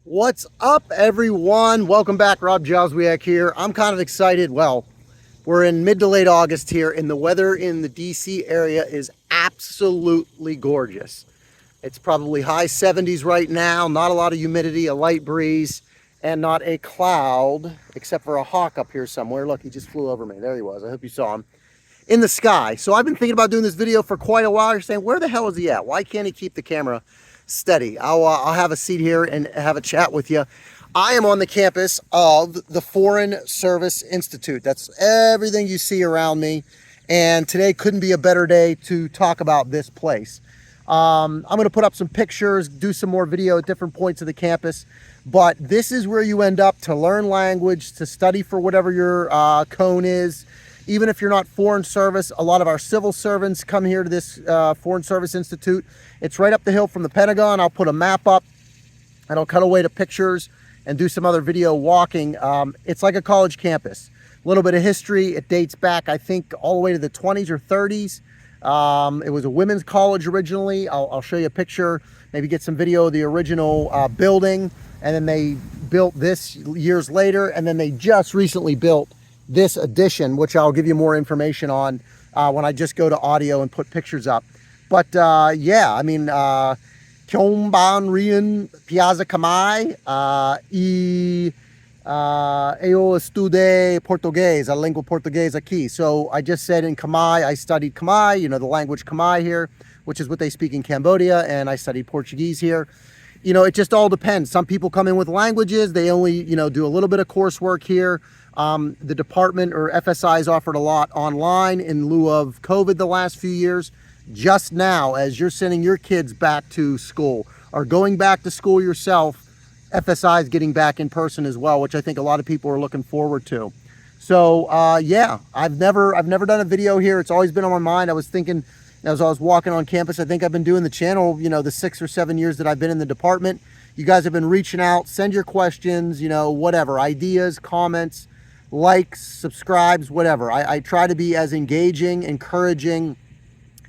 What's up, everyone? Welcome back. Rob Joswiak here. I'm kind of excited. Well, we're in mid to late August here, and the weather in the DC area is absolutely gorgeous. It's probably high 70s right now, not a lot of humidity, a light breeze, and not a cloud, except for a hawk up here somewhere. Look, he just flew over me. There he was. I hope you saw him. In the sky. So I've been thinking about doing this video for quite a while. You're saying, where the hell is he at? Why can't he keep the camera steady? I'll have a seat here and have a chat with you. I am on the campus of the Foreign Service Institute. That's everything you see around me. And today couldn't be a better day to talk about this place. I'm going to put up some pictures, do some more video at different points of the campus. But this is where you end up to learn language, to study for whatever your cone is. Even if you're not foreign service, a lot of our civil servants come here to this Foreign Service Institute. It's right up the hill from the Pentagon. I'll put a map up and I'll cut away to pictures and do some other video walking. It's like a college campus. A little bit of history. It dates back, I think, all the way to the 20s or 30s. It was a women's college originally. I'll show you a picture, maybe get some video of the original building. And then they built this years later. And then they just recently built this addition, which I'll give you more information on when I just go to audio and put pictures up. But yeah, I mean, Kyomban Rian Piazza Kamai eu estude português, a língua portuguesa aqui. So I just said in Khmer, I studied Khmer, you know, the language Khmer here, which is what they speak in Cambodia, and I studied Portuguese here. You know, it just all depends. Some people come in with languages. They only, you know, do a little bit of coursework here. The department or FSI has offered a lot online in lieu of COVID the last few years. Just now, as you're sending your kids back to school or going back to school yourself, FSI is getting back in person as well, which I think a lot of people are looking forward to. So yeah, I've never done a video here. It's always been on my mind. I was thinking as I was walking on campus, I think I've been doing the channel, you know, the 6 or 7 years that I've been in the department. You guys have been reaching out, send your questions, you know, whatever, ideas, comments, likes, subscribes, whatever. I try to be as engaging, encouraging,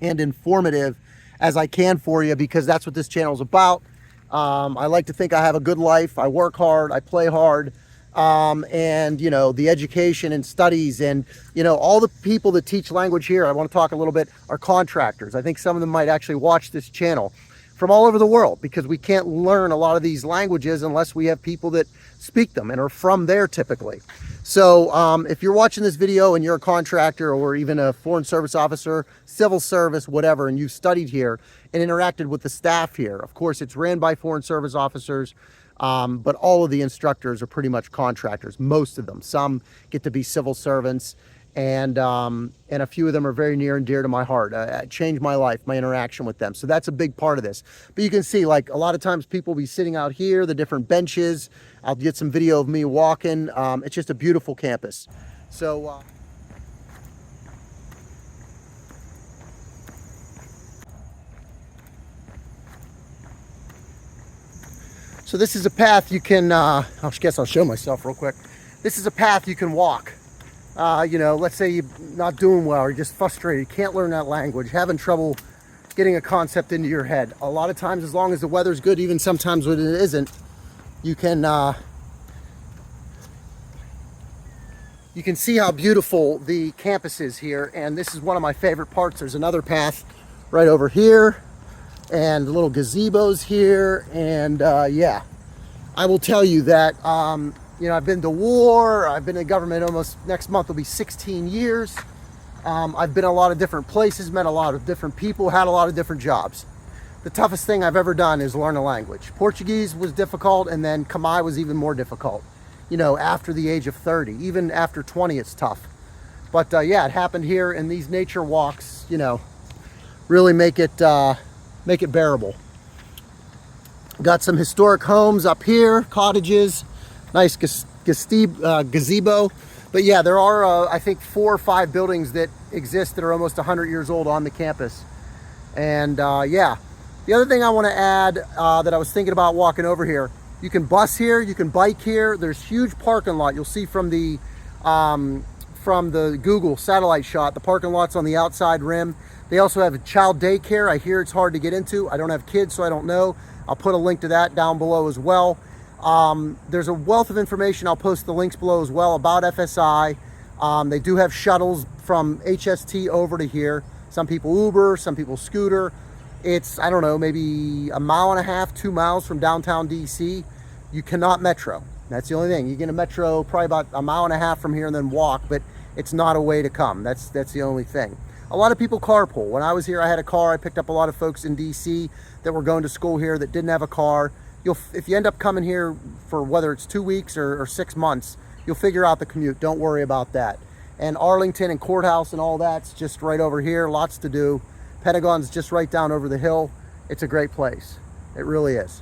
and informative as I can for you, because that's what this channel is about. I like to think I have a good life. I work hard, I play hard, and you know, the education and studies and, you know, all the people that teach language here, I want to talk a little bit, are contractors. I think some of them might actually watch this channel from all over the world, because we can't learn a lot of these languages unless we have people that speak them and are from there typically. So if you're watching this video and you're a contractor or even a foreign service officer, civil service, whatever, and you've studied here and interacted with the staff here, of course, it's ran by foreign service officers, but all of the instructors are pretty much contractors, most of them. Some get to be civil servants, and a few of them are very near and dear to my heart. It changed my life, my interaction with them. So that's a big part of this. But you can see, like, a lot of times people will be sitting out here, the different benches. I'll get some video of me walking. It's just a beautiful campus. So so this is a path you can, I guess I'll show myself real quick. This is a path you can walk. You know, let's say you're not doing well, or you're just frustrated, can't learn that language, having trouble getting a concept into your head. A lot of times, as long as the weather's good, even sometimes when it isn't, you can see how beautiful the campus is here. And this is one of my favorite parts. There's another path right over here, and little gazebos here. And yeah, I will tell you that you know, I've been to war, I've been in government almost, next month will be 16 years. I've been a lot of different places, met a lot of different people, had a lot of different jobs. The toughest thing I've ever done is learn a language. Portuguese was difficult, and then Khmer was even more difficult. You know, after the age of 30, even after 20, it's tough. But yeah, it happened here, and these nature walks, you know, really make it bearable. Got some historic homes up here, cottages. Nice gazebo. But yeah, there are, I think, 4 or 5 buildings that exist that are almost 100 years old on the campus. And yeah, the other thing I want to add that I was thinking about walking over here, you can bus here, you can bike here. There's huge parking lot. You'll see from the Google satellite shot, the parking lot's on the outside rim. They also have a child daycare. I hear it's hard to get into. I don't have kids, so I don't know. I'll put a link to that down below as well. There's a wealth of information. I'll post the links below as well about FSI. They do have shuttles from HST over to here. Some people Uber, some people scooter. It's, I don't know, maybe a mile and a half, 2 miles from downtown DC. You cannot metro. That's the only thing. You get a metro probably about a mile and a half from here and then walk, but it's not a way to come. That's the only thing. A lot of people carpool. When I was here, I had a car. I picked up a lot of folks in DC that were going to school here that didn't have a car. If you end up coming here for whether it's 2 weeks or 6 months, you'll figure out the commute. Don't worry about that. And Arlington and Courthouse and all that's just right over here. Lots to do. Pentagon's just right down over the hill. It's a great place. It really is.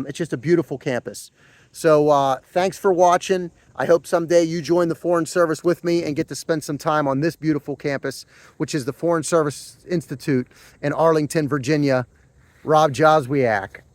It's just a beautiful campus. So thanks for watching. I hope someday you join the Foreign Service with me and get to spend some time on this beautiful campus, which is the Foreign Service Institute in Arlington, Virginia. Rob Joswiak.